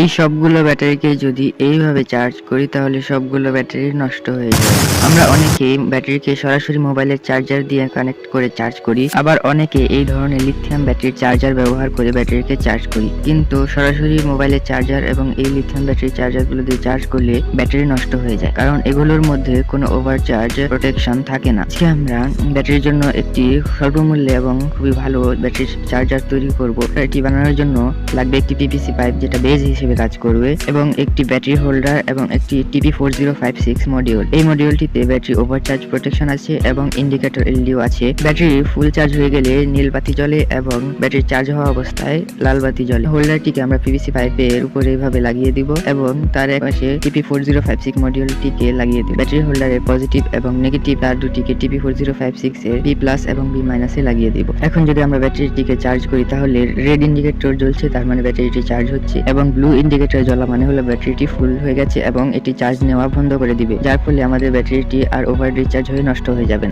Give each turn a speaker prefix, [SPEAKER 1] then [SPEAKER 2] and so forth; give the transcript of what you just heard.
[SPEAKER 1] এই সবগুলো ব্যাটারিকে যদি এইভাবে চার্জ করি তাহলে সবগুলো ব্যাটারি নষ্ট হয়ে যায়। আমরা অনেকেই ব্যাটারিকে সরাসরি মোবাইলের চার্জার দিয়ে কানেক্ট করে চার্জ করি, আবার অনেকে এই ধরনের লিথিয়াম ব্যাটারির চার্জার ব্যবহার করে ব্যাটারিকে চার্জ করি। কিন্তু সরাসরি মোবাইলের চার্জার এবং এই লিথিয়াম ব্যাটারি চার্জারগুলো দিয়ে চার্জ করলে ব্যাটারি নষ্ট হয়ে যায়, কারণ এগুলোর মধ্যে কোনো ওভারচার্জ প্রোটেকশন থাকে না। আজকে আমরা ব্যাটারির জন্য একটি স্বল্পমূল্যে এবং খুবই ভালো ব্যাটারি চার্জার তৈরি করব। এটি বানানোর জন্য লাগবে একটি পিভিসি পাইপ যেটা বেজ হিসেবে কাজ করবে, এবং একটি ব্যাটারি হোল্ডার এবং একটি TP4056 মডিউল। এই মডিউলটিতে ব্যাটারি ওভারচার্জ প্রোটেকশন আছে এবং ইন্ডিকেটর এলইডিও আছে। ব্যাটারি ফুল চার্জ হয়ে গেলে নীল বাতি জ্বলে এবং ব্যাটারি চার্জ হওয়া অবস্থায় লাল বাতি জ্বলে। হোল্ডারটিকে আমরা পিভিসি পাইপের উপরে এভাবে লাগিয়ে দিব এবং তার পাশে TP4056 মডিউলটিকে লাগিয়ে দিব। ব্যাটারি হোল্ডারের পজিটিভ এবং নেগেটিভ তার দুটিকে TP4056 এর B+ এবং B- এ লাগিয়ে দিব। এখন যদি আমরা ব্যাটারিটিকে চার্জ করি তাহলে রেড ইন্ডিকেটর জ্বলছে, তার মানে ব্যাটারিটি চার্জ হচ্ছে, এবং ব্লু ইন্ডিকেটর জ্বলা মানে হলো ব্যাটারিটি ফুল হয়ে গেছে এবং এটি চার্জ নেওয়া বন্ধ করে দিবে, যার ফলে আমাদের ব্যাটারিটি আর ওভার রিচার্জ হয়ে নষ্ট হয়ে যাবে।